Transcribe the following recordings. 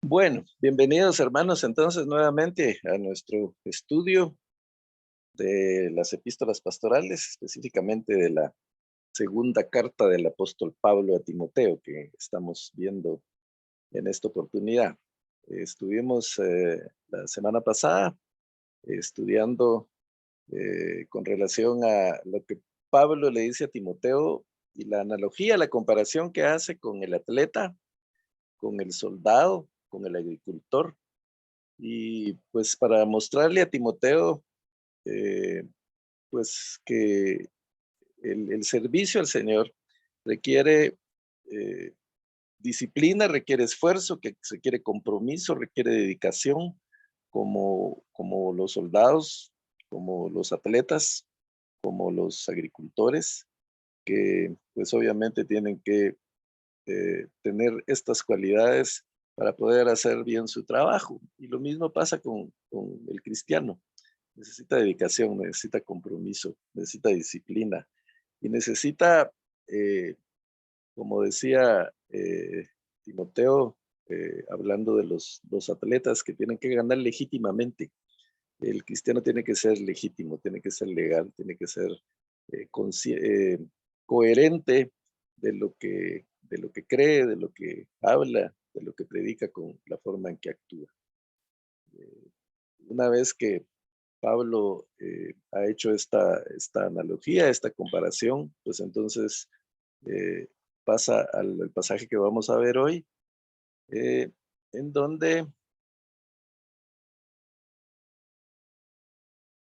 Bueno, bienvenidos hermanos entonces nuevamente a nuestro estudio de las epístolas pastorales, específicamente de la segunda carta del apóstol Pablo a Timoteo que estamos viendo en esta oportunidad. Estuvimos la semana pasada estudiando con relación a lo que Pablo le dice a Timoteo y la analogía, la comparación que hace con el atleta, con el soldado, con el agricultor. Y pues para mostrarle a Timoteo, eh, pues que el servicio al Señor requiere eh, disciplina, requiere esfuerzo, que requiere compromiso, requiere dedicación, como los soldados, como los atletas, como los agricultores, que pues obviamente tienen que tener estas cualidades para poder hacer bien su trabajo. Y lo mismo pasa con el cristiano. Necesita dedicación, necesita compromiso, necesita disciplina y necesita, eh, como decía Timoteo, hablando de los atletas que tienen que ganar legítimamente. El cristiano tiene que ser legítimo, tiene que ser legal, tiene que ser coherente de lo que cree, de lo que habla, de lo que predica con la forma en que actúa. Eh, una vez que Pablo ha hecho esta analogía, esta comparación, pues entonces eh, pasa al pasaje que vamos a ver hoy, eh, en donde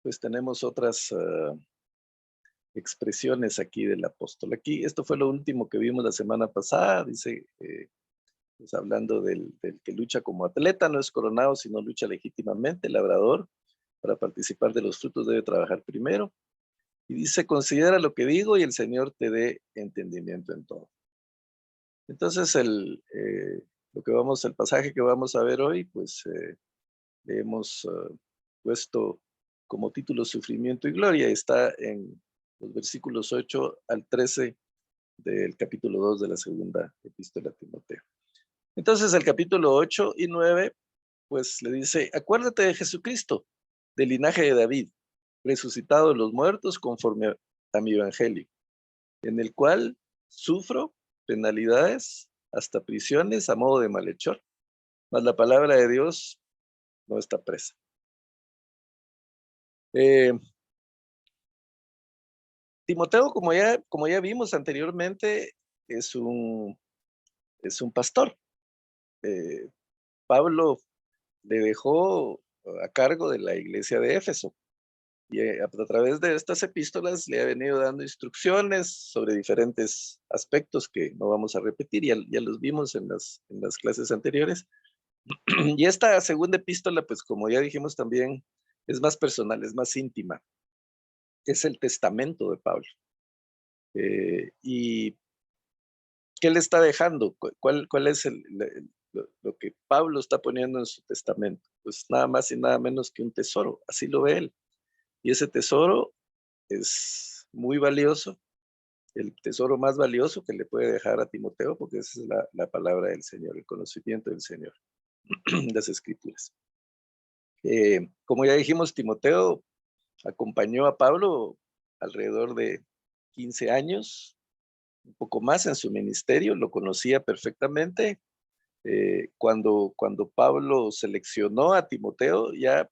pues tenemos otras expresiones aquí del apóstol. Aquí, esto fue lo último que vimos la semana pasada, dice, pues hablando del que lucha como atleta, no es coronado, sino lucha legítimamente, el labrador, para participar de los frutos debe trabajar primero. Y dice, considera lo que digo y el Señor te dé entendimiento en todo. Entonces, el pasaje que vamos a ver hoy, pues le hemos puesto como título Sufrimiento y Gloria. Está en los versículos 8 al 13 del capítulo 2 de la segunda epístola a Timoteo. Entonces, el capítulo 8 y 9, pues le dice, acuérdate de Jesucristo, del linaje de David, resucitado de los muertos conforme a mi evangelio, en el cual sufro penalidades, hasta prisiones a modo de malhechor, mas la palabra de Dios no está presa. Eh, Timoteo, como ya vimos anteriormente, es un, es un pastor. Eh, Pablo le dejó a cargo de la iglesia de Éfeso y a través de estas epístolas le ha venido dando instrucciones sobre diferentes aspectos que no vamos a repetir, ya los vimos en las clases anteriores. Y esta segunda epístola, pues como ya dijimos también, es más personal, es más íntima, es el testamento de Pablo. ¿Y qué le está dejando? ¿Cuál es lo que Pablo está poniendo en su testamento? Pues nada más y nada menos que un tesoro, así lo ve él. Y ese tesoro es muy valioso, el tesoro más valioso que le puede dejar a Timoteo, porque esa es la palabra del Señor, el conocimiento del Señor, las escrituras. Como ya dijimos, Timoteo acompañó a Pablo alrededor de 15 años, un poco más en su ministerio, lo conocía perfectamente. Cuando Pablo seleccionó a Timoteo, ya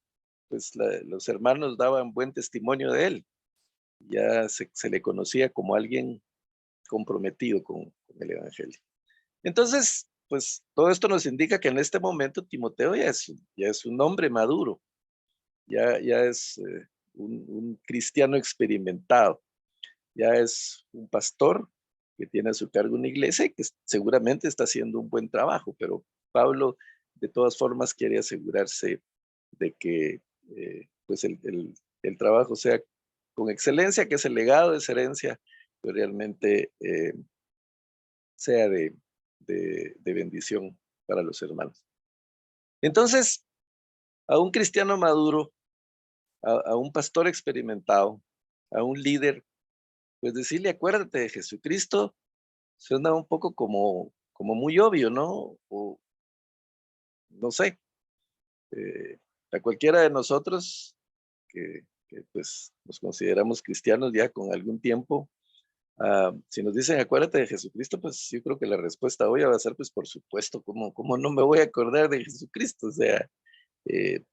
pues los hermanos daban buen testimonio de él, ya se le conocía como alguien comprometido con el Evangelio. Entonces, pues todo esto nos indica que en este momento Timoteo ya es un hombre maduro, ya es un cristiano experimentado, ya es un pastor que tiene a su cargo una iglesia y que seguramente está haciendo un buen trabajo, pero Pablo de todas formas quiere asegurarse de que pues el trabajo sea con excelencia, que es el legado, esa herencia, que realmente sea de bendición para los hermanos. Entonces, a un cristiano maduro, a un pastor experimentado, a un líder, pues decirle, acuérdate de Jesucristo, suena un poco como muy obvio, ¿no? no sé, a cualquiera de nosotros pues nos consideramos cristianos ya con algún tiempo, si nos dicen acuérdate de Jesucristo, pues yo creo que la respuesta obvia va a ser pues por supuesto, ¿cómo no me voy a acordar de Jesucristo? O sea, eh,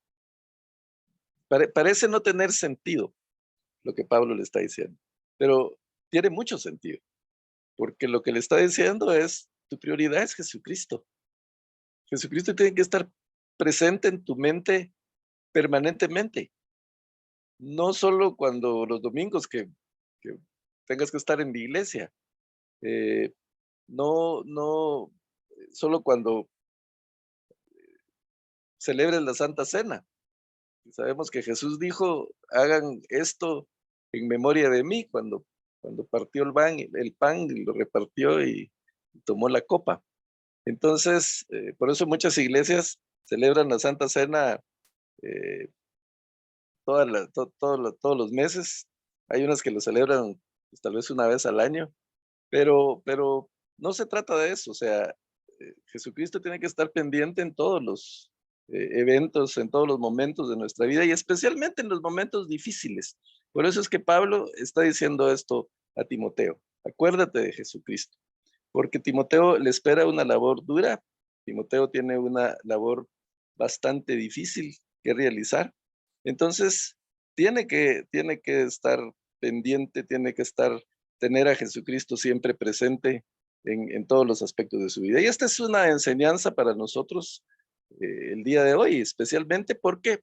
parece no tener sentido lo que Pablo le está diciendo, pero tiene mucho sentido, porque lo que le está diciendo es, tu prioridad es Jesucristo. Jesucristo tiene que estar presente en tu mente permanentemente, no solo cuando los domingos que tengas que estar en la iglesia, eh, no solo cuando celebres la Santa Cena. Sabemos que Jesús dijo, hagan esto en memoria de mí, cuando partió el pan y lo repartió y tomó la copa. Entonces, por eso muchas iglesias celebran la Santa Cena eh, todos los meses. Hay unas que lo celebran pues, tal vez una vez al año, pero no se trata de eso. O sea, Jesucristo tiene que estar pendiente en todos los eventos, en todos los momentos de nuestra vida y especialmente en los momentos difíciles. Por eso es que Pablo está diciendo esto a Timoteo. Acuérdate de Jesucristo, porque Timoteo le espera una labor dura. Timoteo tiene una labor bastante difícil que realizar. Entonces, tiene que estar pendiente, tener a Jesucristo siempre presente en todos los aspectos de su vida. Y esta es una enseñanza para nosotros el día de hoy, especialmente porque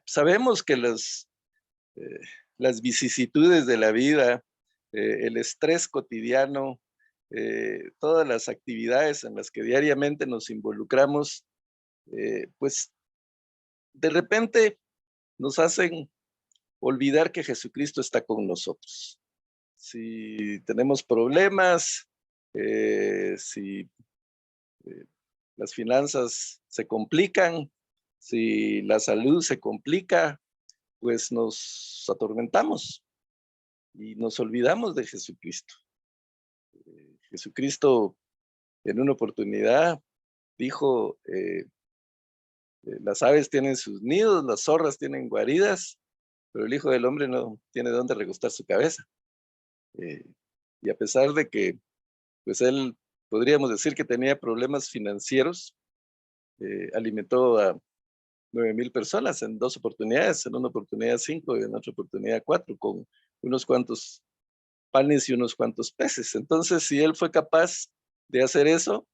sabemos que eh, las vicisitudes de la vida, el estrés cotidiano, todas las actividades en las que diariamente nos involucramos, pues de repente nos hacen olvidar que Jesucristo está con nosotros. Si tenemos problemas, si las finanzas se complican, si la salud se complica, pues nos atormentamos y nos olvidamos de Jesucristo. Jesucristo en una oportunidad dijo, las aves tienen sus nidos, las zorras tienen guaridas, pero el Hijo del Hombre no tiene dónde recostar su cabeza. Eh, y a pesar de que, pues él, podríamos decir que tenía problemas financieros, alimentó a 9,000 personas en 2 oportunidades, en una oportunidad 5 y en otra oportunidad 4, con unos cuantos panes y unos cuantos peces. Entonces, si él fue capaz de hacer eso,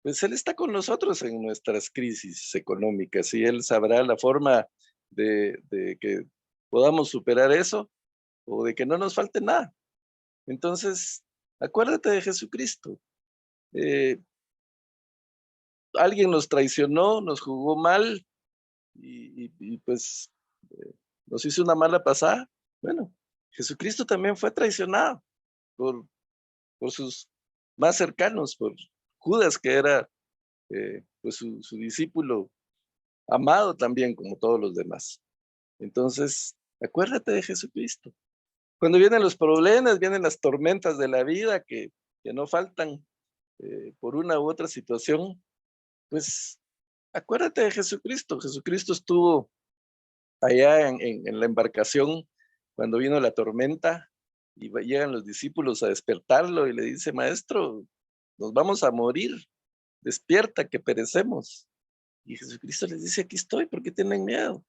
pues él está con nosotros en nuestras crisis económicas y él sabrá la forma de que podamos superar eso o de que no nos falte nada. Entonces, acuérdate de Jesucristo. Eh, Alguien nos traicionó, nos jugó mal y pues eh, nos hizo una mala pasada. Bueno, Jesucristo también fue traicionado por, por sus más cercanos, por Judas, que era pues su discípulo amado también como todos los demás. Entonces, acuérdate de Jesucristo. Cuando vienen los problemas, vienen las tormentas de la vida que no faltan por una u otra situación, pues acuérdate de Jesucristo. Jesucristo estuvo allá en la embarcación cuando vino la tormenta y llegan los discípulos a despertarlo y le dice, maestro, nos vamos a morir, despierta que perecemos. Y Jesucristo les dice, aquí estoy, ¿por qué tienen miedo?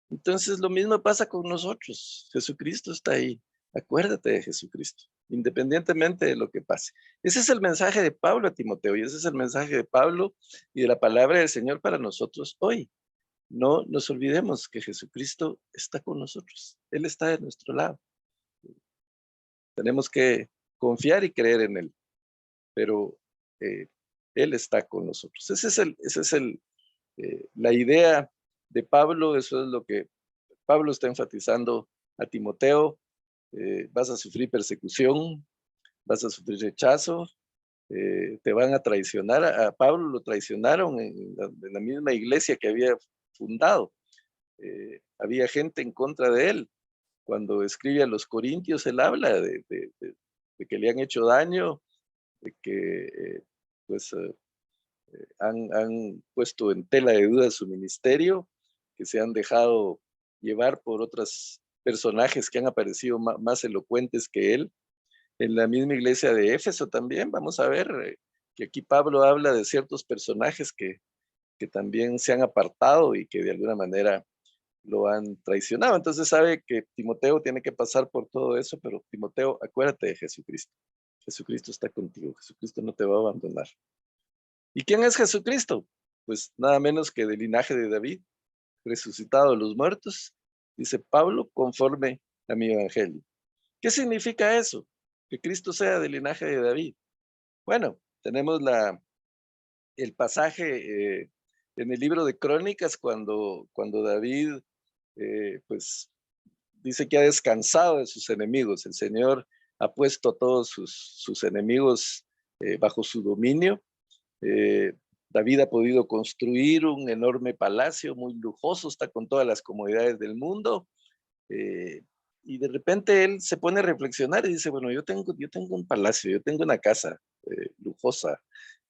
Entonces lo mismo pasa con nosotros. Jesucristo está ahí. Acuérdate de Jesucristo, independientemente de lo que pase. Ese es el mensaje de Pablo a Timoteo y ese es el mensaje de Pablo y de la palabra del Señor para nosotros hoy. No nos olvidemos que Jesucristo está con nosotros. Él está de nuestro lado. Tenemos que confiar y creer en Él, pero eh, Él está con nosotros. La idea de Pablo, eso es lo que Pablo está enfatizando a Timoteo. Vas a sufrir persecución, vas a sufrir rechazo, te van a traicionar. A Pablo lo traicionaron en la misma iglesia que había fundado. Había gente en contra de él. Cuando escribe a los Corintios, él habla de que le han hecho daño, de que pues Han puesto en tela de duda su ministerio, que se han dejado llevar por otros personajes que han aparecido más elocuentes que él. En la misma iglesia de Éfeso también vamos a ver que aquí Pablo habla de ciertos personajes que también se han apartado y que de alguna manera lo han traicionado. Entonces sabe que Timoteo tiene que pasar por todo eso, pero Timoteo, acuérdate de Jesucristo. Jesucristo está contigo, Jesucristo no te va a abandonar. ¿Y quién es Jesucristo? Pues nada menos que del linaje de David, resucitado de los muertos, dice Pablo, conforme a mi evangelio. ¿Qué significa eso? Que Cristo sea del linaje de David. Bueno, tenemos el pasaje en el libro de Crónicas cuando David pues dice que ha descansado de sus enemigos. El Señor ha puesto a todos sus enemigos bajo su dominio. David ha podido construir un enorme palacio muy lujoso, está con todas las comodidades del mundo. Y de repente él se pone a reflexionar y dice, bueno, yo tengo un palacio, yo tengo una casa lujosa.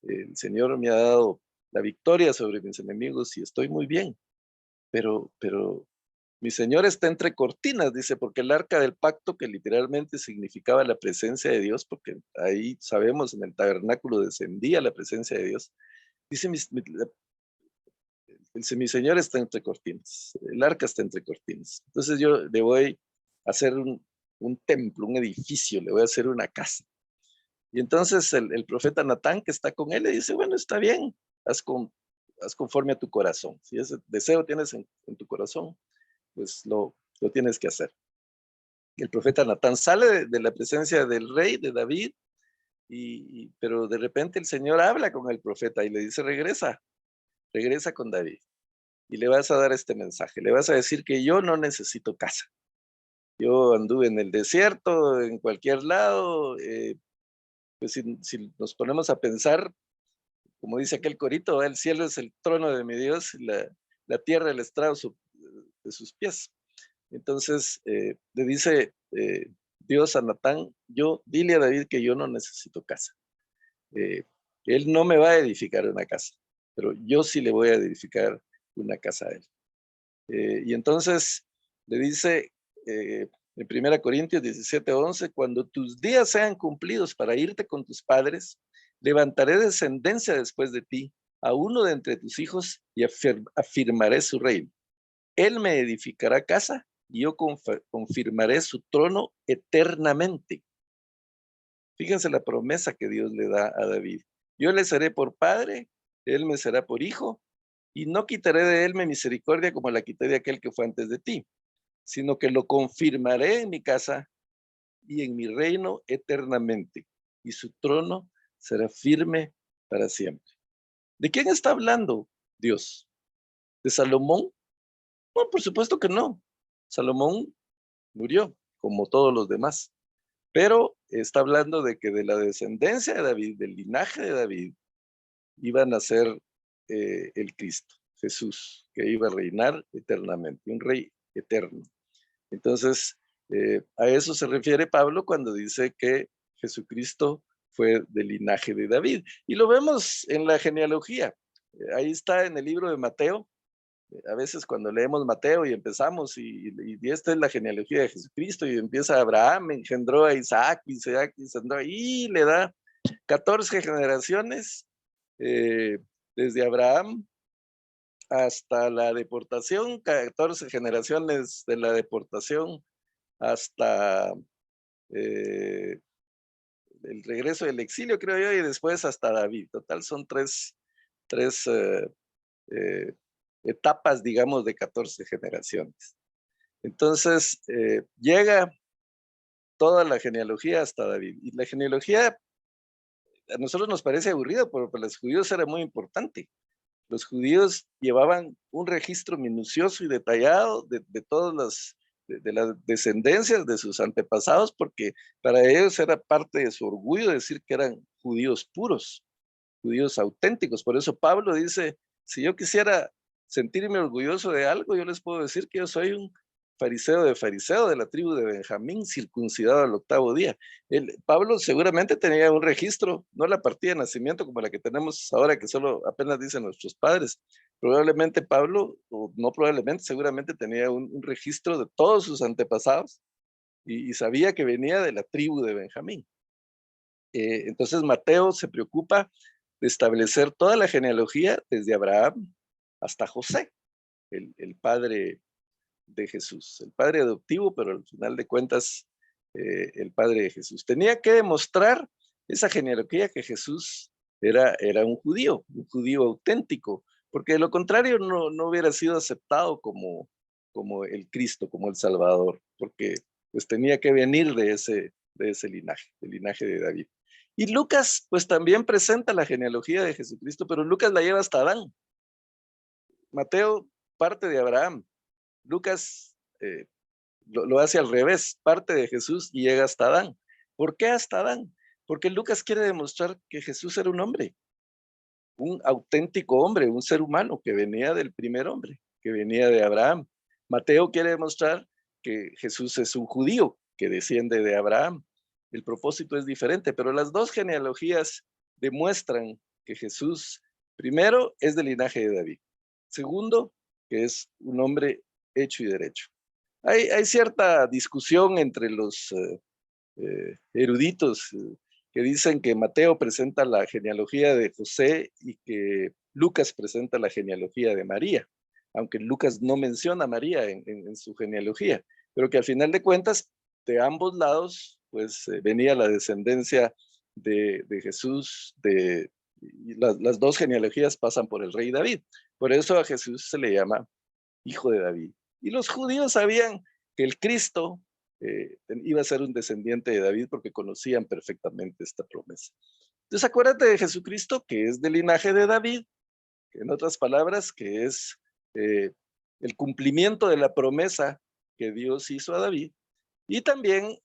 El Señor me ha dado la victoria sobre mis enemigos y estoy muy bien. Pero mi Señor está entre cortinas, dice, porque el arca del pacto, que literalmente significaba la presencia de Dios, porque ahí sabemos en el tabernáculo descendía la presencia de Dios, dice, mi Señor está entre cortinas, el arca está entre cortinas. Entonces yo le voy a hacer un templo, un edificio, le voy a hacer una casa. Y entonces el profeta Natán, que está con él, le dice, bueno, está bien, haz conforme a tu corazón. Si ese deseo tienes en tu corazón, pues lo tienes que hacer. Y el profeta Natán sale de la presencia del rey, de David, pero de repente el Señor habla con el profeta y le dice, regresa con David. Y le vas a dar este mensaje, le vas a decir que yo no necesito casa. Yo anduve en el desierto, en cualquier lado. Pues si nos ponemos a pensar, como dice aquel corito, el cielo es el trono de mi Dios y la tierra el estrado de sus pies. Entonces le dice Dios a Natán, dile a David que yo no necesito casa. Él no me va a edificar una casa, pero yo sí le voy a edificar una casa a él. Y entonces le dice en 1 Corintios 17:11, cuando tus días sean cumplidos para irte con tus padres, levantaré descendencia después de ti, a uno de entre tus hijos, y afirmaré su reino. Él me edificará casa y yo confirmaré su trono eternamente. Fíjense la promesa que Dios le da a David. Yo le seré por padre, él me será por hijo, y no quitaré de él mi misericordia como la quité de aquel que fue antes de ti, sino que lo confirmaré en mi casa y en mi reino eternamente, y su trono será firme para siempre. ¿De quién está hablando Dios? ¿De Salomón? No, por supuesto que no. Salomón murió, como todos los demás, pero está hablando de que de la descendencia de David, del linaje de David, iba a nacer el Cristo, Jesús, que iba a reinar eternamente, un rey eterno. Entonces, a eso se refiere Pablo cuando dice que Jesucristo fue del linaje de David. Y lo vemos en la genealogía. Ahí está en el libro de Mateo. A veces cuando leemos Mateo y empezamos y esta es la genealogía de Jesucristo y empieza Abraham, engendró a Isaac engendró, y le da 14 generaciones desde Abraham hasta la deportación, 14 generaciones de la deportación hasta el regreso del exilio, creo yo, y después hasta David. Total, son tres etapas, digamos, de 14 generaciones. Entonces, llega toda la genealogía hasta David. Y la genealogía a nosotros nos parece aburrida, pero para los judíos era muy importante. Los judíos llevaban un registro minucioso y detallado de todas las descendencias de sus antepasados, porque para ellos era parte de su orgullo decir que eran judíos puros, judíos auténticos. Por eso Pablo dice, si yo quisiera sentirme orgulloso de algo, yo les puedo decir que yo soy un fariseo de la tribu de Benjamín, circuncidado al 8º día. Pablo seguramente tenía un registro, no la partida de nacimiento como la que tenemos ahora, que solo apenas dicen nuestros padres. Probablemente Pablo, o no probablemente, seguramente tenía un registro de todos sus antepasados y sabía que venía de la tribu de Benjamín. Entonces Mateo se preocupa de establecer toda la genealogía desde Abraham hasta José, el padre de Jesús, el padre adoptivo, pero al final de cuentas el padre de Jesús. Tenía que demostrar esa genealogía que Jesús era un judío auténtico, porque de lo contrario no hubiera sido aceptado como el Cristo, como el Salvador, porque pues tenía que venir de ese linaje, del linaje de David. Y Lucas pues también presenta la genealogía de Jesucristo, pero Lucas la lleva hasta Adán. Mateo parte de Abraham, Lucas lo hace al revés, parte de Jesús y llega hasta Adán. ¿Por qué hasta Adán? Porque Lucas quiere demostrar que Jesús era un hombre, un auténtico hombre, un ser humano que venía del primer hombre, que venía de Abraham. Mateo quiere demostrar que Jesús es un judío que desciende de Abraham. El propósito es diferente, pero las dos genealogías demuestran que Jesús, primero, es del linaje de David. Segundo, que es un hombre hecho y derecho. Hay cierta discusión entre los eruditos que dicen que Mateo presenta la genealogía de José y que Lucas presenta la genealogía de María, aunque Lucas no menciona a María en su genealogía, pero que al final de cuentas, de ambos lados, pues venía la descendencia de Jesús, y las dos genealogías pasan por el rey David. Por eso a Jesús se le llama hijo de David. Y los judíos sabían que el Cristo iba a ser un descendiente de David porque conocían perfectamente esta promesa. Entonces acuérdate de Jesucristo, que es del linaje de David, que en otras palabras, que es el cumplimiento de la promesa que Dios hizo a David. Y también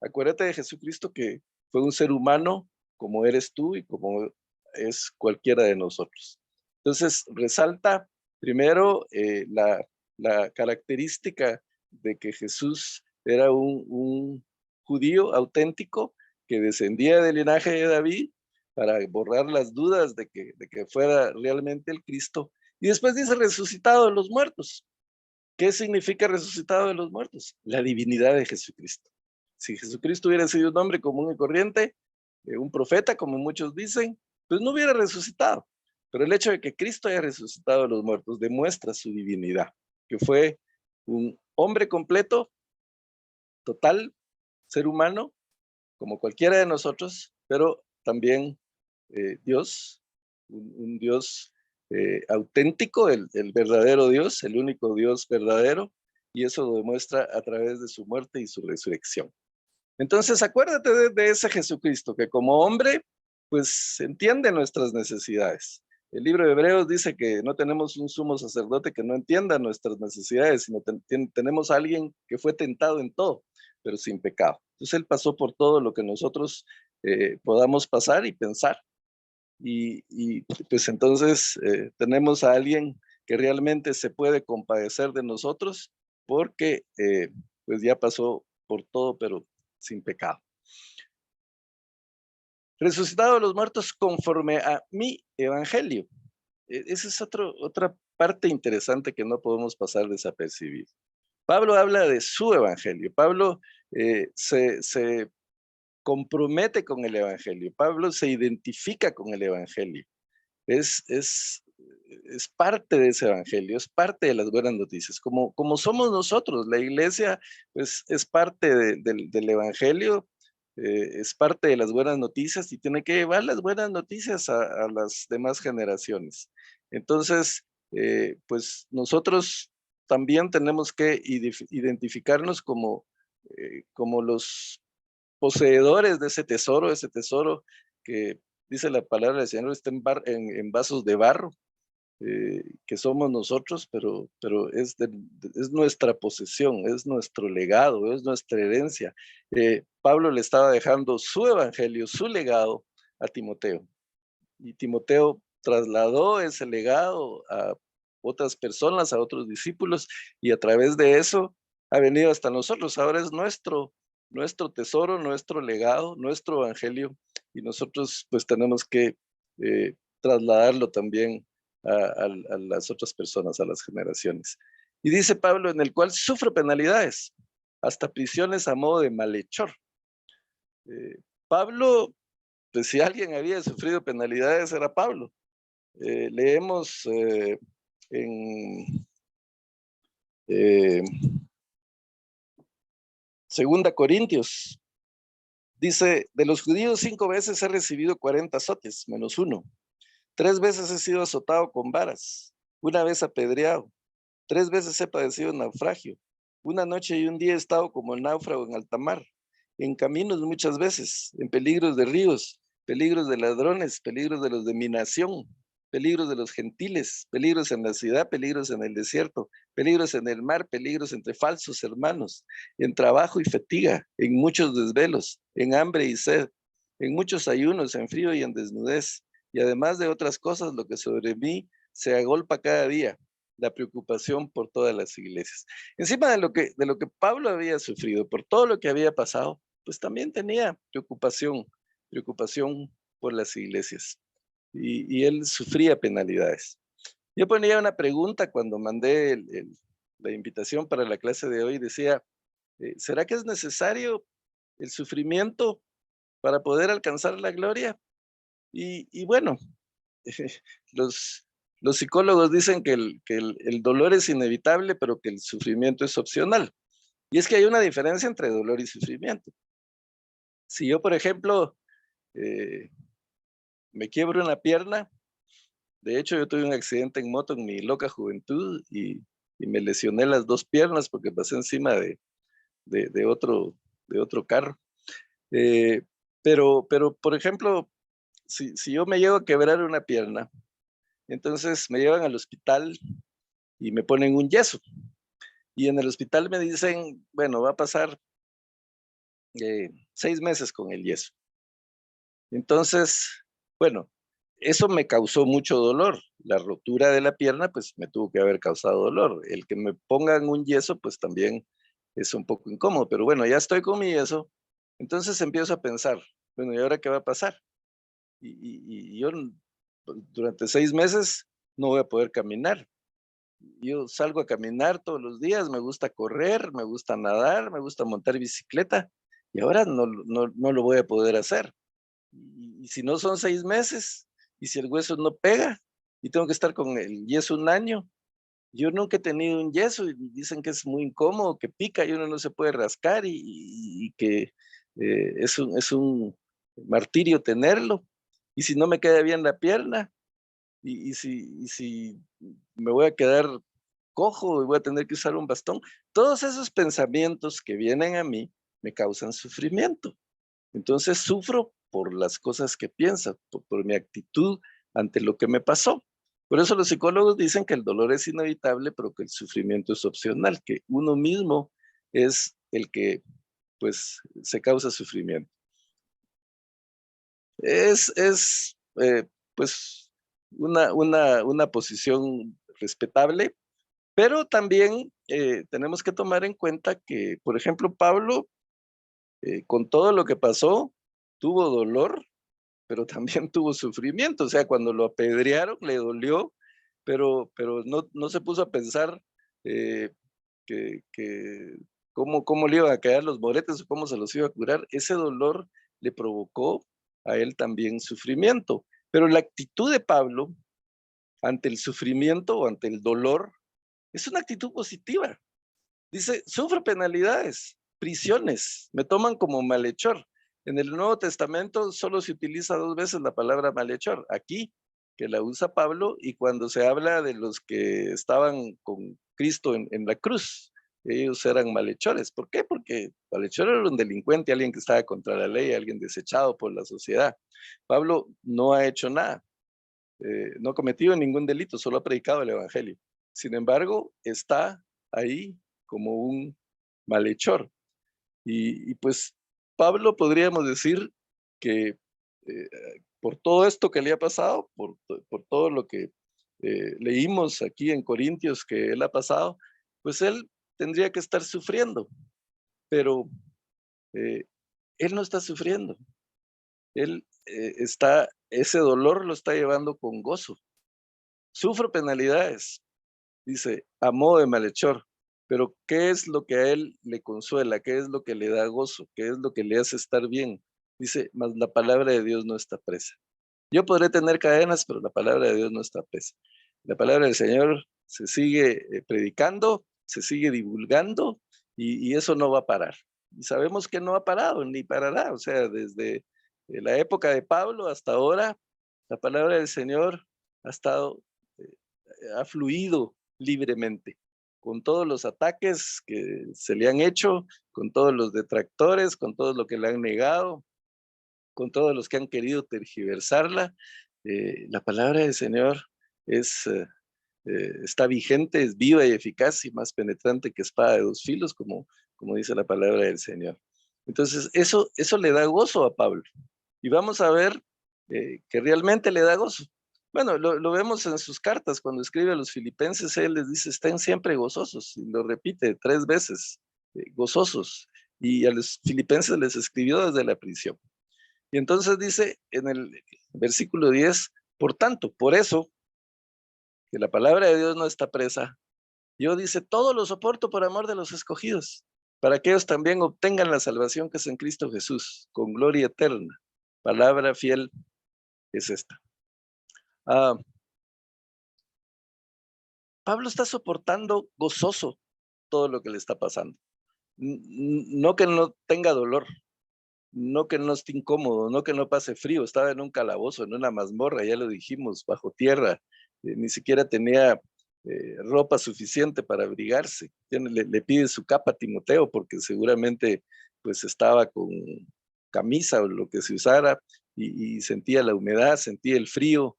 acuérdate de Jesucristo, que fue un ser humano como eres tú y como es cualquiera de nosotros. Entonces resalta primero la característica de que Jesús era un judío auténtico que descendía del linaje de David para borrar las dudas de que fuera realmente el Cristo. Y después dice resucitado de los muertos. ¿Qué significa resucitado de los muertos? La divinidad de Jesucristo. Si Jesucristo hubiera sido un hombre común y corriente, un profeta, como muchos dicen, pues no hubiera resucitado. Pero el hecho de que Cristo haya resucitado de los muertos demuestra su divinidad, que fue un hombre completo, total, ser humano, como cualquiera de nosotros, pero también Dios, un Dios auténtico, el verdadero Dios, el único Dios verdadero, y eso lo demuestra a través de su muerte y su resurrección. Entonces, acuérdate de ese Jesucristo, que como hombre, pues entiende nuestras necesidades. El libro de Hebreos dice que no tenemos un sumo sacerdote que no entienda nuestras necesidades, sino tenemos a alguien que fue tentado en todo, pero sin pecado. Entonces, Él pasó por todo lo que nosotros podamos pasar y pensar. Y pues entonces tenemos a alguien que realmente se puede compadecer de nosotros porque pues ya pasó por todo, pero sin pecado. Resucitado de los muertos conforme a mi evangelio. Esa es otra parte interesante que no podemos pasar desapercibido. Pablo habla de su evangelio. Pablo se compromete con el evangelio. Pablo se identifica con el evangelio. Es parte de ese evangelio, es parte de las buenas noticias, como somos nosotros. La iglesia pues, es parte del evangelio, es parte de las buenas noticias y tiene que llevar las buenas noticias a las demás generaciones. Entonces, pues nosotros también tenemos que identificarnos como los poseedores de ese tesoro que dice la palabra del Señor, está en vasos de barro, que somos nosotros, pero es nuestra posesión, es nuestro legado, es nuestra herencia. Pablo le estaba dejando su evangelio, su legado a Timoteo, y Timoteo trasladó ese legado a otras personas, a otros discípulos, y a través de eso ha venido hasta nosotros, ahora es nuestro tesoro, nuestro legado, nuestro evangelio, y nosotros pues tenemos que trasladarlo también a las otras personas, a las generaciones. Y dice Pablo, en el cual sufre penalidades, hasta prisiones a modo de malhechor. Pablo, pues si alguien había sufrido penalidades era Pablo. Leemos en eh, 2 Corintios, dice, de los judíos 5 veces he recibido 40 azotes, menos uno. 3 veces he sido azotado con varas, una vez apedreado, 3 veces he padecido naufragio, una noche y un día he estado como náufrago en alta mar, en caminos muchas veces, en peligros de ríos, peligros de ladrones, peligros de los de mi nación, peligros de los gentiles, peligros en la ciudad, peligros en el desierto, peligros en el mar, peligros entre falsos hermanos, en trabajo y fatiga, en muchos desvelos, en hambre y sed, en muchos ayunos, en frío y en desnudez, y además de otras cosas, lo que sobre mí se agolpa cada día, la preocupación por todas las iglesias. Encima de lo que Pablo había sufrido, por todo lo que había pasado, pues también tenía preocupación por las iglesias. Y él sufría penalidades. Yo ponía una pregunta cuando mandé la invitación para la clase de hoy, decía, ¿será que es necesario el sufrimiento para poder alcanzar la gloria? Y bueno, los, los psicólogos dicen que el dolor es inevitable, pero que el sufrimiento es opcional. Y es que hay una diferencia entre dolor y sufrimiento. Si yo, por ejemplo, eh, me quiebro una pierna, de hecho yo tuve un accidente en moto en mi loca juventud y me lesioné las 2 piernas porque pasé encima de otro carro. Eh, pero, por ejemplo, si yo me llego a quebrar una pierna, entonces me llevan al hospital y me ponen un yeso. Y en el hospital me dicen, bueno, va a pasar 6 meses con el yeso. Entonces, bueno, eso me causó mucho dolor. La rotura de la pierna, pues me tuvo que haber causado dolor. El que me pongan un yeso, pues también es un poco incómodo, pero bueno, ya estoy con mi yeso. Entonces empiezo a pensar, bueno, ¿y ahora qué va a pasar? Y yo durante 6 meses no voy a poder caminar. Yo salgo a caminar todos los días, me gusta correr, me gusta nadar, me gusta montar bicicleta y ahora no lo voy a poder hacer. Y si no son 6 meses, y si el hueso no pega, y tengo que estar con el yeso un año. Yo nunca he tenido un yeso y dicen que es muy incómodo, que pica y uno no se puede rascar y que es un martirio tenerlo. Y si no me queda bien la pierna, y si me voy a quedar cojo y voy a tener que usar un bastón. Todos esos pensamientos que vienen a mí me causan sufrimiento. Entonces sufro por las cosas que pienso, por mi actitud ante lo que me pasó. Por eso los psicólogos dicen que el dolor es inevitable, pero que el sufrimiento es opcional, que uno mismo es el que pues se causa sufrimiento. Es pues una posición respetable, pero también tenemos que tomar en cuenta que, por ejemplo, Pablo, con todo lo que pasó, tuvo dolor, pero también tuvo sufrimiento. O sea, cuando lo apedrearon, le dolió, pero no se puso a pensar eh, que cómo le iban a quedar los moretes o cómo se los iba a curar. Ese dolor le provocó a él también sufrimiento. Pero la actitud de Pablo ante el sufrimiento o ante el dolor es una actitud positiva. Dice, sufro penalidades, prisiones, me toman como malhechor. En el Nuevo Testamento solo se utiliza 2 veces la palabra malhechor. Aquí, que la usa Pablo, y cuando se habla de los que estaban con Cristo en la cruz, ellos eran malhechores. ¿Por qué? Porque malhechor era un delincuente, alguien que estaba contra la ley, alguien desechado por la sociedad. Pablo no ha hecho nada, no ha cometido ningún delito, solo ha predicado el Evangelio. Sin embargo, está ahí como un malhechor. Y pues Pablo podríamos decir que eh, por todo esto que le ha pasado, por todo lo que leímos aquí en Corintios que él ha pasado, pues él tendría que estar sufriendo, pero él no está sufriendo. Él ese dolor lo está llevando con gozo. Sufro penalidades, dice, a modo de malhechor, pero ¿qué es lo que a él le consuela? ¿Qué es lo que le da gozo? ¿Qué es lo que le hace estar bien? Dice, mas la palabra de Dios no está presa. Yo podré tener cadenas, pero la palabra de Dios no está presa. La palabra del Señor se sigue predicando, se sigue divulgando y eso no va a parar. Y sabemos que no ha parado ni parará. O sea, desde la época de Pablo hasta ahora, la palabra del Señor ha estado, ha fluido libremente, con todos los ataques que se le han hecho, con todos los detractores, con todo lo que le han negado, con todos los que han querido tergiversarla. La palabra del Señor es, está vigente, es viva y eficaz y más penetrante que espada de dos filos, como dice la palabra del Señor. Entonces, eso le da gozo a Pablo. Y vamos a ver que realmente le da gozo. Bueno, lo vemos en sus cartas, cuando escribe a los filipenses, él les dice, estén siempre gozosos, y lo repite 3 veces, gozosos. Y a los filipenses les escribió desde la prisión. Y entonces dice en el versículo 10, por tanto, por eso, que la palabra de Dios no está presa, yo dice, todo lo soporto por amor de los escogidos, para que ellos también obtengan la salvación que es en Cristo Jesús, con gloria eterna. Palabra fiel es esta. Pablo está soportando gozoso todo lo que le está pasando. No que no tenga dolor, no que no esté incómodo, no que no pase frío, estaba en un calabozo, en una mazmorra, ya lo dijimos, bajo tierra, ni siquiera tenía ropa suficiente para abrigarse. Le pide su capa a Timoteo porque seguramente pues estaba con camisa o lo que se usara y sentía la humedad, sentía el frío,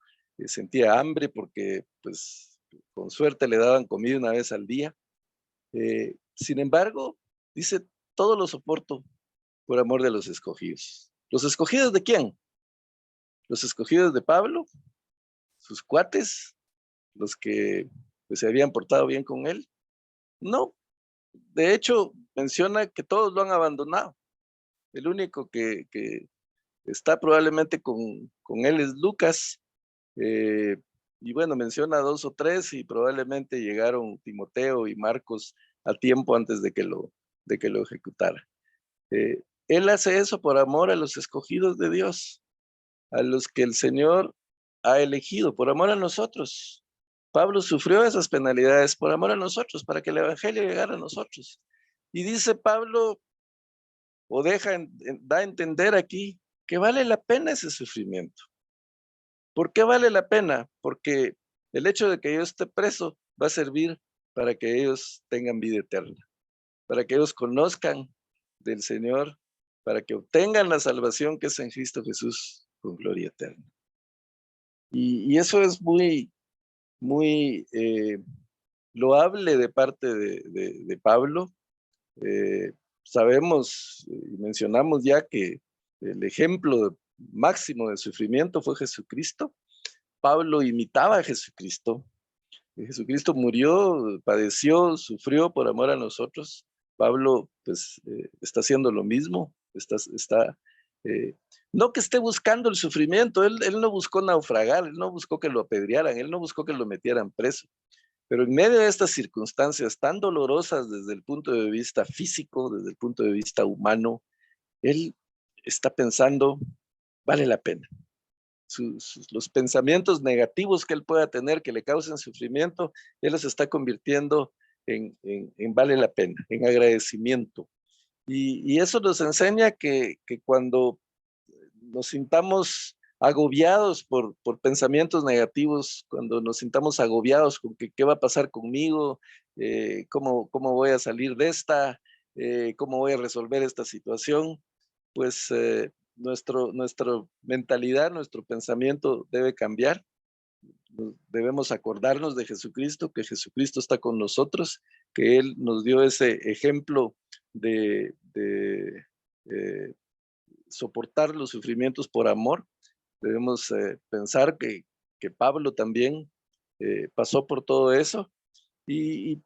sentía hambre porque pues con suerte le daban comida una vez al día. Sin embargo, dice, todo lo soporto por amor de los escogidos. ¿Los escogidos de quién? Los escogidos de Pablo, sus cuates, los que pues, se habían portado bien con él. No, de hecho menciona que todos lo han abandonado. El único que está probablemente con él es Lucas. Y bueno, menciona 2 o 3 y probablemente llegaron Timoteo y Marcos a tiempo antes de que lo ejecutara. Él hace eso por amor a los escogidos de Dios, a los que el Señor ha elegido, por amor a nosotros. Pablo sufrió esas penalidades por amor a nosotros, para que el Evangelio llegara a nosotros. Y dice Pablo, o da a entender aquí, que vale la pena ese sufrimiento. ¿Por qué vale la pena? Porque el hecho de que yo esté preso va a servir para que ellos tengan vida eterna, para que ellos conozcan del Señor, para que obtengan la salvación que es en Cristo Jesús con gloria eterna. Y eso es muy, muy loable de parte de Pablo. Sabemos y mencionamos ya que el ejemplo máximo de sufrimiento fue Jesucristo. Pablo imitaba a Jesucristo. Jesucristo murió, padeció, sufrió por amor a nosotros. Pablo pues está haciendo lo mismo, no que esté buscando el sufrimiento, él no buscó naufragar, él no buscó que lo apedrearan, él no buscó que lo metieran preso, pero en medio de estas circunstancias tan dolorosas desde el punto de vista físico, desde el punto de vista humano, él está pensando, vale la pena. Los pensamientos negativos que él pueda tener que le causen sufrimiento, él los está convirtiendo en vale la pena, en agradecimiento. Y eso nos enseña que cuando nos sintamos agobiados por pensamientos negativos, cuando nos sintamos agobiados con que qué va a pasar conmigo, cómo voy a salir de esta, cómo voy a resolver esta situación, pues nuestra mentalidad, nuestro pensamiento debe cambiar. Debemos acordarnos de Jesucristo, que Jesucristo está con nosotros, que Él nos dio ese ejemplo de soportar los sufrimientos por amor. Debemos pensar que Pablo también pasó por todo eso y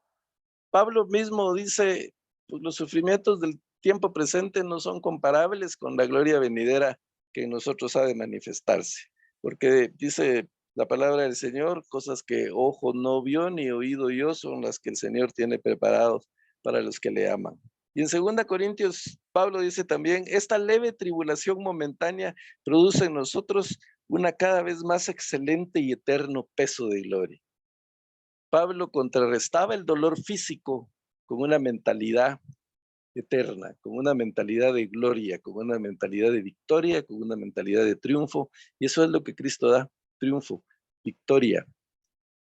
Pablo mismo dice, pues los sufrimientos del tiempo presente no son comparables con la gloria venidera que en nosotros ha de manifestarse, porque dice la palabra del Señor, cosas que ojo no vio ni oído oyó son las que el Señor tiene preparados para los que le aman. Y en 2 Corintios, Pablo dice también, esta leve tribulación momentánea produce en nosotros una cada vez más excelente y eterno peso de gloria. Pablo contrarrestaba el dolor físico con una mentalidad eterna, con una mentalidad de gloria, con una mentalidad de victoria, con una mentalidad de triunfo, y eso es lo que Cristo da, triunfo, victoria,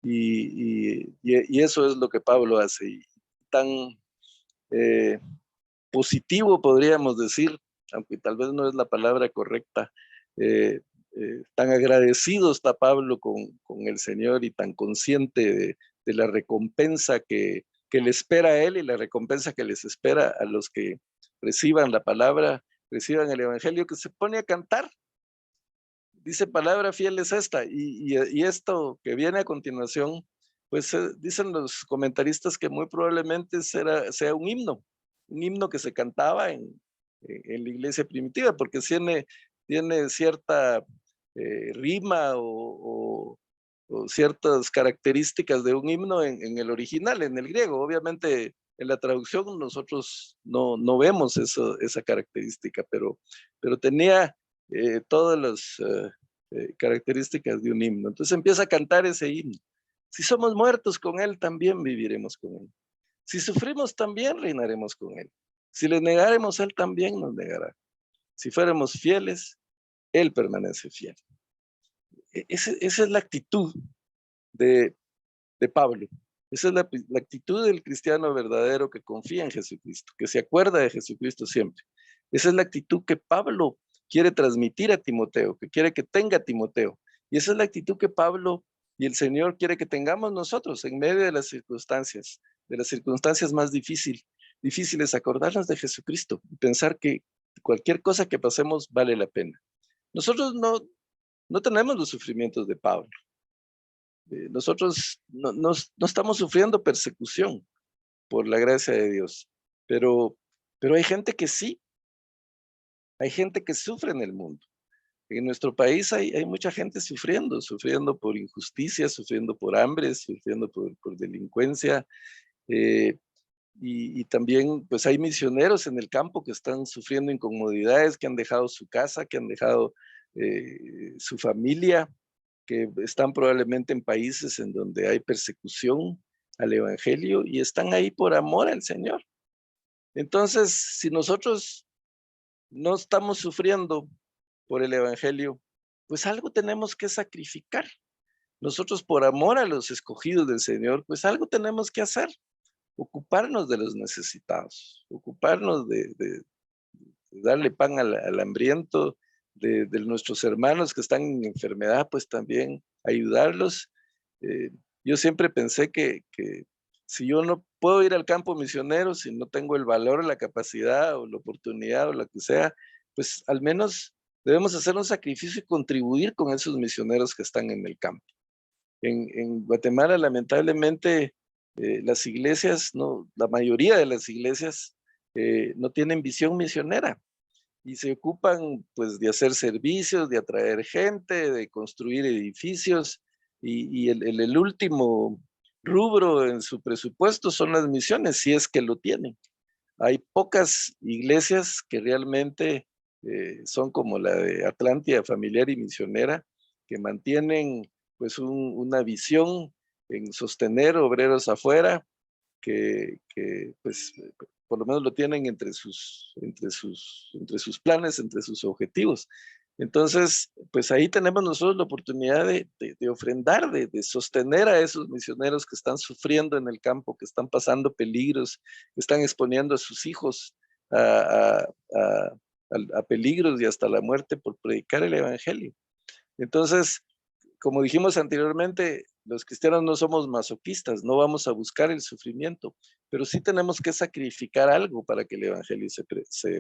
y eso es lo que Pablo hace, y tan positivo podríamos decir, aunque tal vez no es la palabra correcta, tan agradecido está Pablo con el Señor y tan consciente de la recompensa que le espera a él y la recompensa que les espera a los que reciban la palabra, reciban el evangelio, que se pone a cantar. Dice, palabra fiel es esta, y esto que viene a continuación, pues dicen los comentaristas que muy probablemente sea un himno que se cantaba en la iglesia primitiva, porque tiene cierta rima o ciertas características de un himno en el original, en el griego. Obviamente en la traducción nosotros no vemos esa característica, pero tenía todas las características de un himno. Entonces empieza a cantar ese himno. Si somos muertos con Él, también viviremos con Él. Si sufrimos, también reinaremos con Él. Si le negaremos, Él también nos negará. Si fuéramos fieles, Él permanece fiel. Esa es la actitud de Pablo. Esa es la actitud del cristiano verdadero que confía en Jesucristo, que se acuerda de Jesucristo siempre. Esa es la actitud que Pablo quiere transmitir a Timoteo, que quiere que tenga Timoteo. Y esa es la actitud que Pablo y el Señor quiere que tengamos nosotros en medio de las circunstancias más difíciles, acordarnos de Jesucristo y pensar que cualquier cosa que pasemos vale la pena. Nosotros no tenemos los sufrimientos de Pablo. Nosotros no estamos sufriendo persecución por la gracia de Dios, pero hay gente que sí, hay gente que sufre en el mundo. En nuestro país hay mucha gente sufriendo por injusticia, sufriendo por hambre, sufriendo por delincuencia, y también pues hay misioneros en el campo que están sufriendo incomodidades, que han dejado su casa, que han dejado su familia, que están probablemente en países en donde hay persecución al evangelio y están ahí por amor al Señor. Entonces, si nosotros no estamos sufriendo por el evangelio, pues algo tenemos que sacrificar. Nosotros por amor a los escogidos del Señor, pues algo tenemos que hacer, ocuparnos de los necesitados, ocuparnos de darle pan al hambriento, de nuestros hermanos que están en enfermedad, pues también ayudarlos. Yo siempre pensé que si yo no puedo ir al campo misionero, si no tengo el valor, la capacidad o la oportunidad o lo que sea, pues al menos debemos hacer un sacrificio y contribuir con esos misioneros que están en el campo. En Guatemala, lamentablemente, las iglesias, la mayoría de las iglesias no tienen visión misionera y se ocupan pues de hacer servicios, de atraer gente, de construir edificios, y el último rubro en su presupuesto son las misiones, si es que lo tienen. Hay pocas iglesias que realmente son como la de Atlántida Familiar y Misionera, que mantienen pues una visión en sostener obreros afuera, que pues por lo menos lo tienen entre sus planes, entre sus objetivos. Entonces, pues ahí tenemos nosotros la oportunidad de ofrendar, de sostener a esos misioneros que están sufriendo en el campo, que están pasando peligros, que están exponiendo a sus hijos a peligros y hasta la muerte por predicar el evangelio. Entonces, como dijimos anteriormente, los cristianos no somos masoquistas, no vamos a buscar el sufrimiento, pero sí tenemos que sacrificar algo para que el evangelio se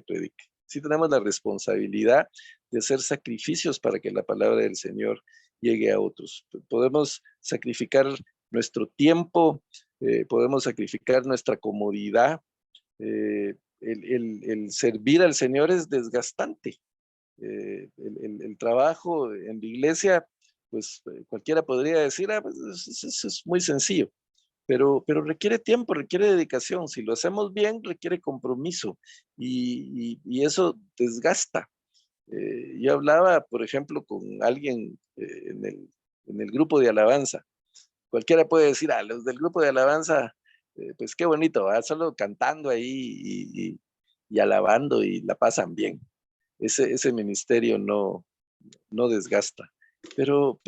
predique. Sí tenemos la responsabilidad de hacer sacrificios para que la palabra del Señor llegue a otros. Podemos sacrificar nuestro tiempo, podemos sacrificar nuestra comodidad. El servir al Señor es desgastante. El trabajo en la iglesia, pues cualquiera podría decir, pues, eso es muy sencillo, pero requiere tiempo, requiere dedicación. Si lo hacemos bien, requiere compromiso y eso desgasta. Yo hablaba, por ejemplo, con alguien en el grupo de alabanza. Cualquiera puede decir, los del grupo de alabanza, pues qué bonito, solo cantando ahí y alabando y la pasan bien. Ese ministerio no desgasta, pero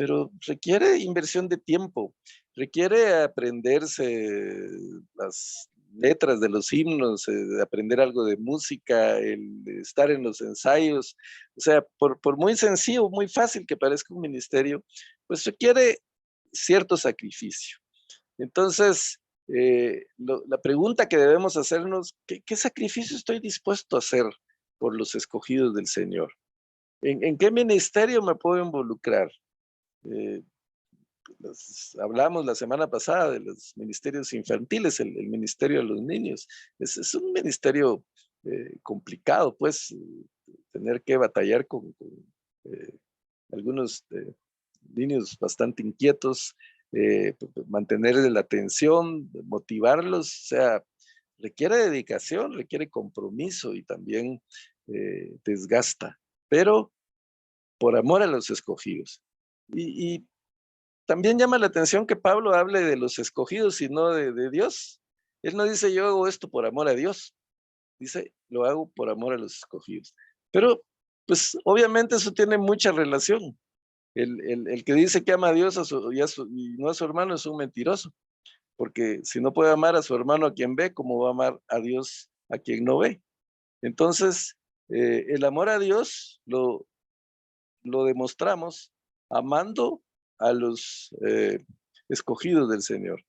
requiere inversión de tiempo, requiere aprenderse las letras de los himnos, aprender algo de música, el estar en los ensayos. O sea, por muy sencillo, muy fácil que parezca un ministerio, pues requiere cierto sacrificio. Entonces, la pregunta que debemos hacernos, ¿qué sacrificio estoy dispuesto a hacer por los escogidos del Señor? ¿En qué ministerio me puedo involucrar? Hablamos la semana pasada de los ministerios infantiles, el ministerio de los niños. Es un ministerio complicado, pues, tener que batallar con algunos niños bastante inquietos, mantener la atención, motivarlos, o sea, requiere dedicación, requiere compromiso y también desgasta, pero por amor a los escogidos. Y también llama la atención que Pablo hable de los escogidos y no de Dios. Él no dice yo hago esto por amor a Dios, dice lo hago por amor a los escogidos. Pero pues obviamente eso tiene mucha relación. El que dice que ama a Dios y no a su hermano es un mentiroso, porque si no puede amar a su hermano a quien ve, ¿cómo va a amar a Dios a quien no ve? Entonces, el amor a Dios lo demostramos amando a los escogidos del Señor.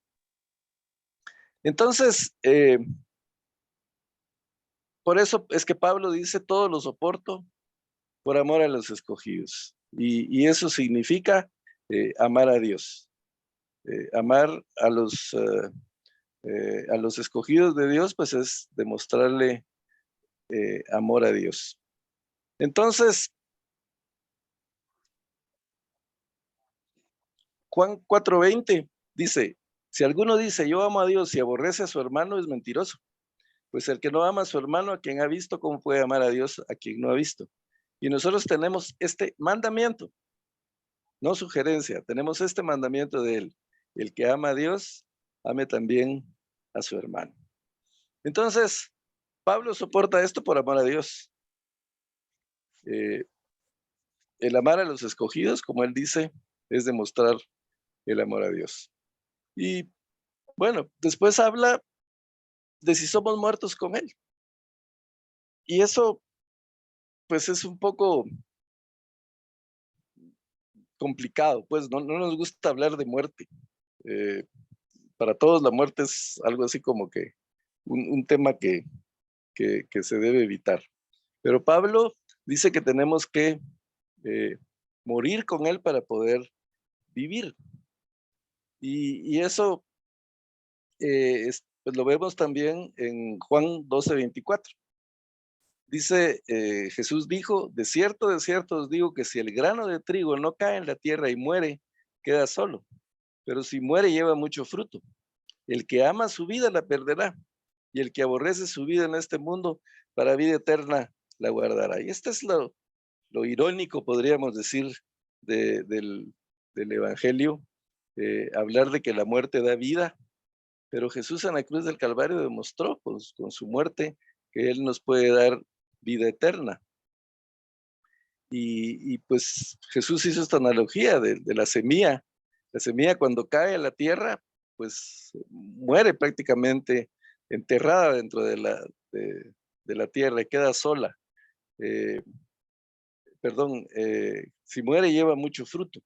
Entonces, por eso es que Pablo dice, todo lo soporto por amor a los escogidos. Y eso significa amar a Dios, amar a los escogidos de Dios, pues es demostrarle amor a Dios. Entonces, Juan 4:20 dice, si alguno dice yo amo a Dios y aborrece a su hermano, es mentiroso. Pues el que no ama a su hermano, a quien ha visto, ¿cómo puede amar a Dios a quien no ha visto? Y nosotros tenemos este mandamiento, no sugerencia, tenemos este mandamiento de él. El que ama a Dios, ame también a su hermano. Entonces, Pablo soporta esto por amor a Dios. El amar a los escogidos, como él dice, es demostrar el amor a Dios. Y bueno, después habla de si somos muertos con él. Y eso, pues es un poco complicado, pues no nos gusta hablar de muerte. Para todos la muerte es algo así como que un tema que se debe evitar. Pero Pablo dice que tenemos que morir con él para poder vivir. Y eso pues lo vemos también en Juan 12:24. Dice, Jesús dijo, de cierto os digo que si el grano de trigo no cae en la tierra y muere, queda solo. Pero si muere, lleva mucho fruto. El que ama su vida la perderá. Y el que aborrece su vida en este mundo, para vida eterna la guardará. Y este es lo irónico, podríamos decir, del Evangelio, hablar de que la muerte da vida, pero Jesús en la cruz del Calvario demostró con su muerte que Él nos puede dar vida eterna. Y pues Jesús hizo esta analogía de la semilla. La semilla cuando cae a la tierra, pues muere prácticamente enterrada dentro de la tierra y queda sola. Si muere lleva mucho fruto.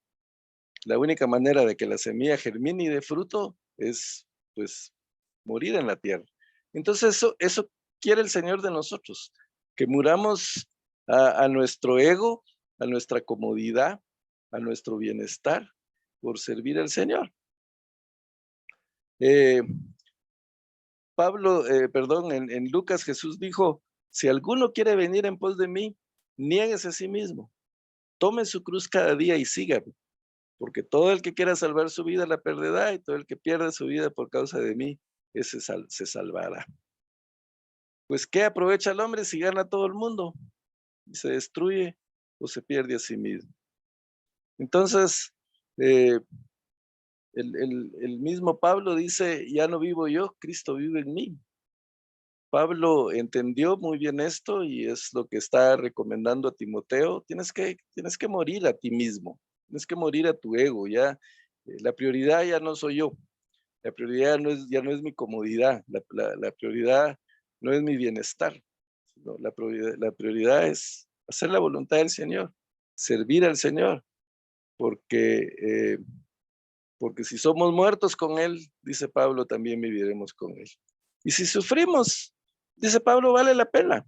La única manera de que la semilla germine y dé fruto es pues morir en la tierra. Entonces eso quiere el Señor de nosotros, que muramos a nuestro ego, a nuestra comodidad, a nuestro bienestar, por servir al Señor. Eh, perdón, en Lucas Jesús dijo, si alguno quiere venir en pos de mí, niéguese a sí mismo, tome su cruz cada día y sígame, porque todo el que quiera salvar su vida la perderá, y todo el que pierda su vida por causa de mí, ese se salvará. Pues, ¿qué aprovecha el hombre si gana todo el mundo y se destruye o se pierde a sí mismo? Entonces, eh, el mismo Pablo dice, ya no vivo yo, Cristo vive en mí. Pablo entendió muy bien esto y es lo que está recomendando a Timoteo. Tienes que morir a ti mismo, tienes que morir a tu ego. Ya, la prioridad ya no soy yo, la prioridad ya no es mi comodidad, la prioridad no es mi bienestar, sino la prioridad es hacer la voluntad del Señor, servir al Señor, porque, porque si somos muertos con Él, dice Pablo, también viviremos con Él. Y si sufrimos, dice Pablo, vale la pena.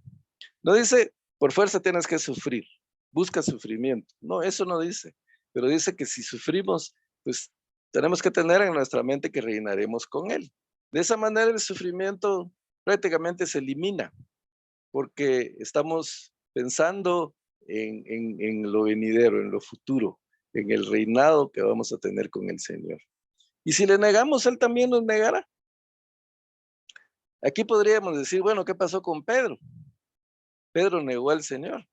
No dice, por fuerza tienes que sufrir, busca sufrimiento. No, eso no dice. Pero dice que si sufrimos, pues tenemos que tener en nuestra mente que reinaremos con Él. De esa manera el sufrimiento prácticamente se elimina, porque estamos pensando en lo venidero, en lo futuro, en el reinado que vamos a tener con el Señor. Y si le negamos, Él también nos negará. Aquí podríamos decir, bueno, ¿qué pasó con Pedro? Pedro negó al Señor.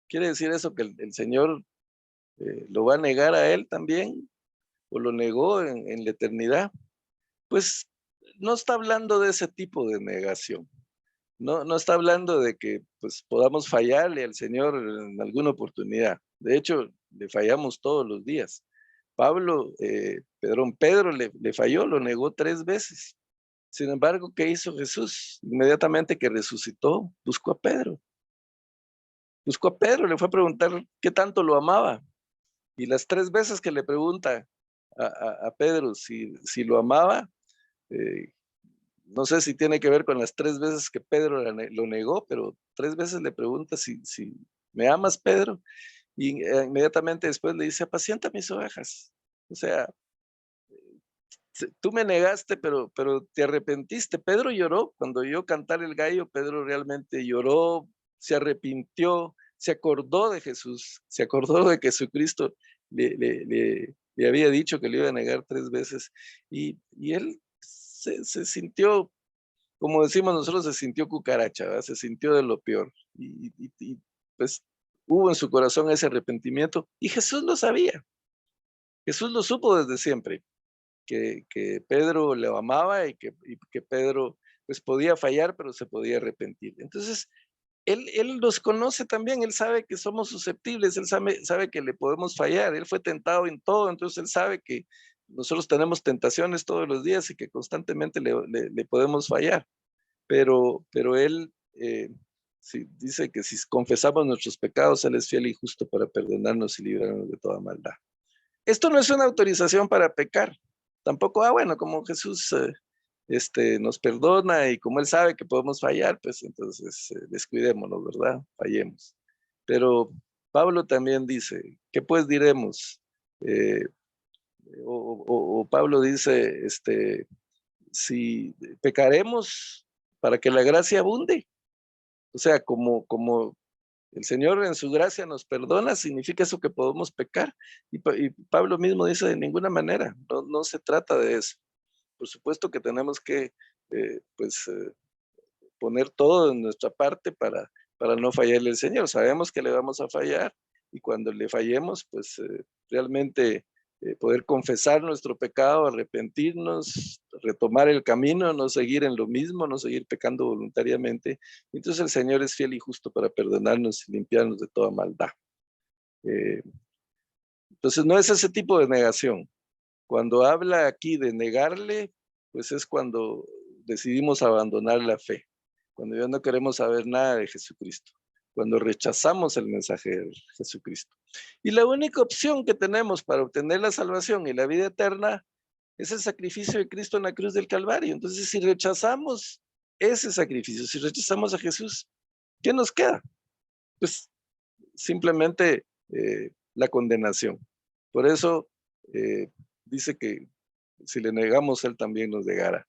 ¿Quiere decir eso que el Señor lo va a negar a él también? ¿O lo negó en la eternidad? Pues no está hablando de ese tipo de negación. No está hablando de que pues, podamos fallarle al Señor en alguna oportunidad. De hecho, le fallamos todos los días. Pedro le falló, lo negó 3 veces. Sin embargo, ¿qué hizo Jesús? Inmediatamente que resucitó, buscó a Pedro. Buscó a Pedro, le fue a preguntar qué tanto lo amaba. Y las 3 veces que le pregunta a Pedro si lo amaba, eh, no sé si tiene que ver con las 3 veces que Pedro lo negó, pero 3 veces le pregunta si me amas, Pedro, y inmediatamente después le dice, apacienta mis ovejas. O sea, tú me negaste, pero te arrepentiste. Pedro lloró cuando oyó cantar el gallo, Pedro realmente lloró, se arrepintió, se acordó de Jesús, se acordó de que Jesucristo le había dicho que le iba a negar 3 veces y él se sintió, como decimos nosotros, se sintió cucaracha, ¿verdad? Se sintió de lo peor y pues hubo en su corazón ese arrepentimiento y Jesús lo sabía, Jesús lo supo desde siempre. Que Pedro le amaba y que Pedro pues podía fallar, pero se podía arrepentir. Entonces, él nos conoce también, él sabe que somos susceptibles, él sabe que le podemos fallar, él fue tentado en todo, entonces él sabe que nosotros tenemos tentaciones todos los días y que constantemente le podemos fallar, pero él dice que si confesamos nuestros pecados, él es fiel y justo para perdonarnos y librarnos de toda maldad. Esto no es una autorización para pecar. Tampoco, bueno, como Jesús nos perdona y como Él sabe que podemos fallar, pues entonces descuidémonos, ¿verdad? Fallemos. Pero Pablo también dice, ¿qué pues diremos? Eh, o Pablo dice, si pecaremos para que la gracia abunde. O sea, como el Señor en su gracia nos perdona, significa eso que podemos pecar. Y Pablo mismo dice, de ninguna manera, no se trata de eso. Por supuesto que tenemos que poner todo en nuestra parte para no fallarle al Señor. Sabemos que le vamos a fallar y cuando le fallemos, pues realmente poder confesar nuestro pecado, arrepentirnos, retomar el camino, no seguir en lo mismo, no seguir pecando voluntariamente. Entonces el Señor es fiel y justo para perdonarnos y limpiarnos de toda maldad. Entonces no es ese tipo de negación. Cuando habla aquí de negarle, pues es cuando decidimos abandonar la fe, cuando ya no queremos saber nada de Jesucristo, cuando rechazamos el mensaje de Jesucristo. Y la única opción que tenemos para obtener la salvación y la vida eterna es el sacrificio de Cristo en la cruz del Calvario. Entonces, si rechazamos ese sacrificio, si rechazamos a Jesús, ¿qué nos queda? Pues simplemente la condenación. Por eso dice que si le negamos, Él también nos negará.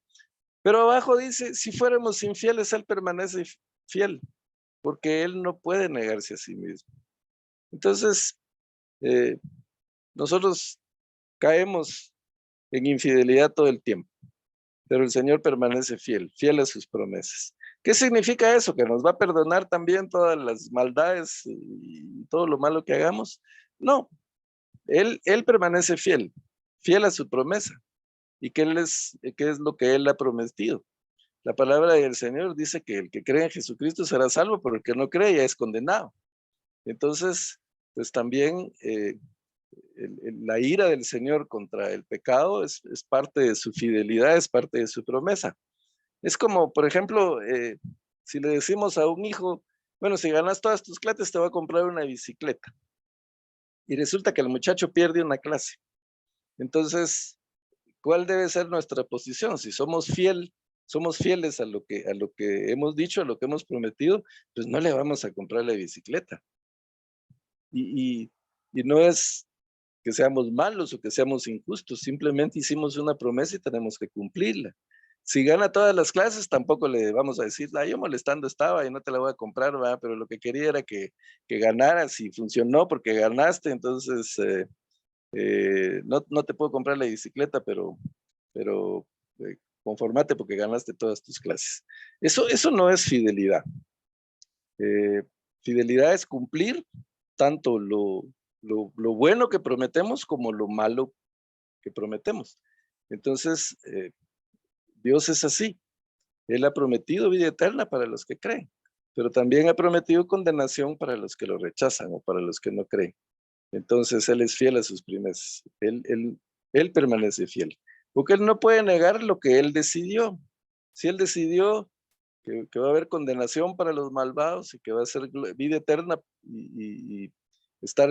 Pero abajo dice, si fuéramos infieles, Él permanece fiel, porque Él no puede negarse a sí mismo. Entonces, nosotros caemos en infidelidad todo el tiempo, pero el Señor permanece fiel, fiel a sus promesas. ¿Qué significa eso? ¿Que nos va a perdonar también todas las maldades y todo lo malo que hagamos? No, Él permanece fiel, fiel a su promesa. ¿Y qué es lo que Él ha prometido? La palabra del Señor dice que el que cree en Jesucristo será salvo, pero el que no cree ya es condenado. Entonces, pues también la ira del Señor contra el pecado es parte de su fidelidad, es parte de su promesa. Es como, por ejemplo, si le decimos a un hijo, bueno, si ganas todas tus clases te voy a comprar una bicicleta. Y resulta que el muchacho pierde una clase. Entonces, ¿cuál debe ser nuestra posición? Si somos fieles a lo que hemos dicho, a lo que hemos prometido, pues no le vamos a comprar la bicicleta. Y, y no es que seamos malos o que seamos injustos, simplemente hicimos una promesa y tenemos que cumplirla. Si gana todas las clases, tampoco le vamos a decir, yo molestando estaba y no te la voy a comprar, ¿verdad? Pero lo que quería era que ganaras y funcionó porque ganaste, entonces no te puedo comprar la bicicleta, pero conformate porque ganaste todas tus clases. Eso no es fidelidad. Fidelidad es cumplir tanto lo bueno que prometemos como lo malo que prometemos. Entonces, Dios es así. Él ha prometido vida eterna para los que creen, pero también ha prometido condenación para los que lo rechazan o para los que no creen. Entonces, Él es fiel a sus promesas. Él permanece fiel, porque Él no puede negar lo que Él decidió. Si Él decidió que va a haber condenación para los malvados y que va a ser vida eterna y estar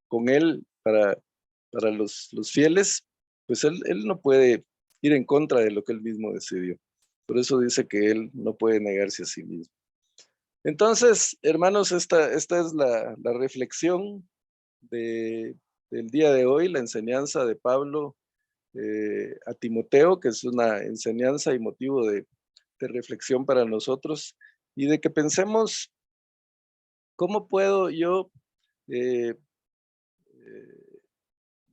con Él para los fieles, pues él no puede ir en contra de lo que Él mismo decidió. Por eso dice que Él no puede negarse a sí mismo. Entonces, hermanos, esta es la reflexión del día de hoy, la enseñanza de Pablo a Timoteo, que es una enseñanza y motivo de reflexión para nosotros y de que pensemos cómo puedo yo eh,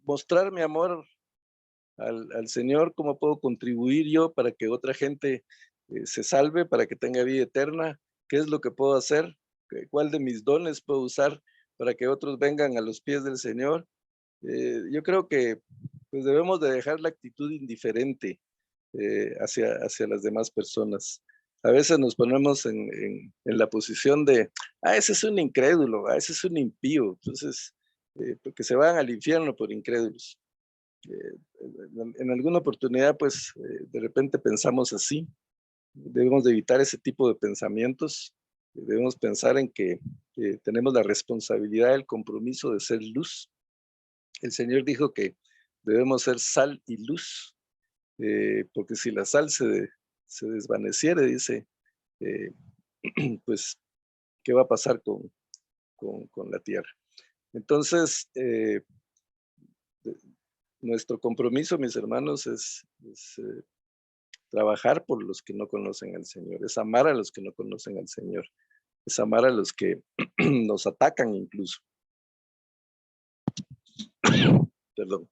mostrar mi amor al Señor, cómo puedo contribuir yo para que otra gente se salve, para que tenga vida eterna, qué es lo que puedo hacer, cuál de mis dones puedo usar para que otros vengan a los pies del Señor. Yo creo que pues debemos de dejar la actitud indiferente hacia las demás personas. A veces nos ponemos en la posición de, ese es un incrédulo, ese es un impío, entonces, porque se van al infierno por incrédulos. En alguna oportunidad, pues, de repente pensamos así. Debemos de evitar ese tipo de pensamientos. Debemos pensar en que tenemos la responsabilidad, el compromiso de ser luz. El Señor dijo que debemos ser sal y luz. Porque si la sal se desvaneciere, dice, eh, pues, ¿qué va a pasar con la tierra? Entonces, nuestro compromiso, mis hermanos, es trabajar por los que no conocen al Señor, es amar a los que no conocen al Señor, es amar a los que nos atacan incluso. Perdón.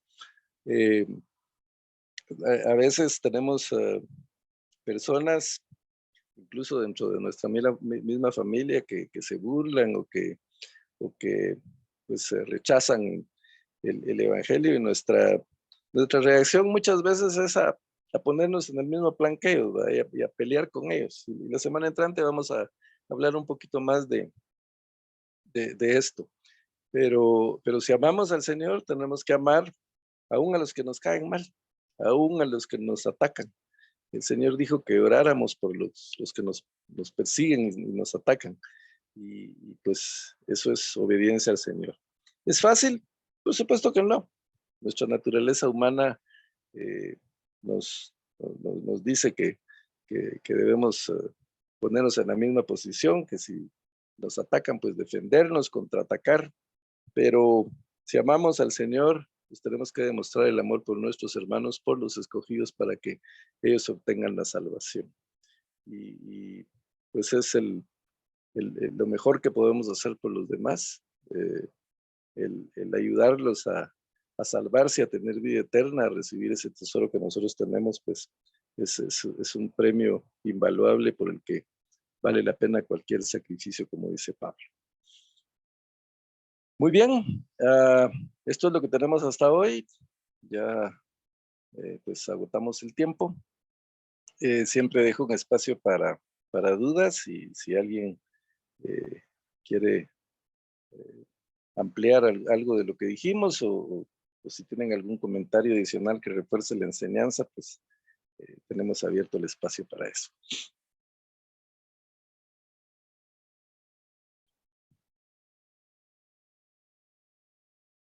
A veces tenemos personas incluso dentro de nuestra misma familia, que se burlan o que pues rechazan el evangelio, y nuestra reacción muchas veces es a ponernos en el mismo plan que ellos, y a pelear con ellos. Y la semana entrante vamos a hablar un poquito más de esto. Pero si amamos al Señor, tenemos que amar aún a los que nos caen mal, aún a los que nos atacan. El Señor dijo que oráramos por los que nos persiguen y nos atacan. Y pues eso es obediencia al Señor. ¿Es fácil? Por supuesto que no. Nuestra naturaleza humana eh, nos dice que debemos ponernos en la misma posición, que si nos atacan, pues defendernos, contraatacar. Pero si amamos al Señor, pues tenemos que demostrar el amor por nuestros hermanos, por los escogidos, para que ellos obtengan la salvación. Y pues es lo mejor que podemos hacer por los demás, el ayudarlos a salvarse, a tener vida eterna, a recibir ese tesoro que nosotros tenemos, pues es un premio invaluable por el que vale la pena cualquier sacrificio, como dice Pablo. Muy bien, esto es lo que tenemos hasta hoy. Ya pues agotamos el tiempo. Siempre dejo un espacio para dudas y si alguien quiere ampliar algo de lo que dijimos o si tienen algún comentario adicional que refuerce la enseñanza, pues tenemos abierto el espacio para eso.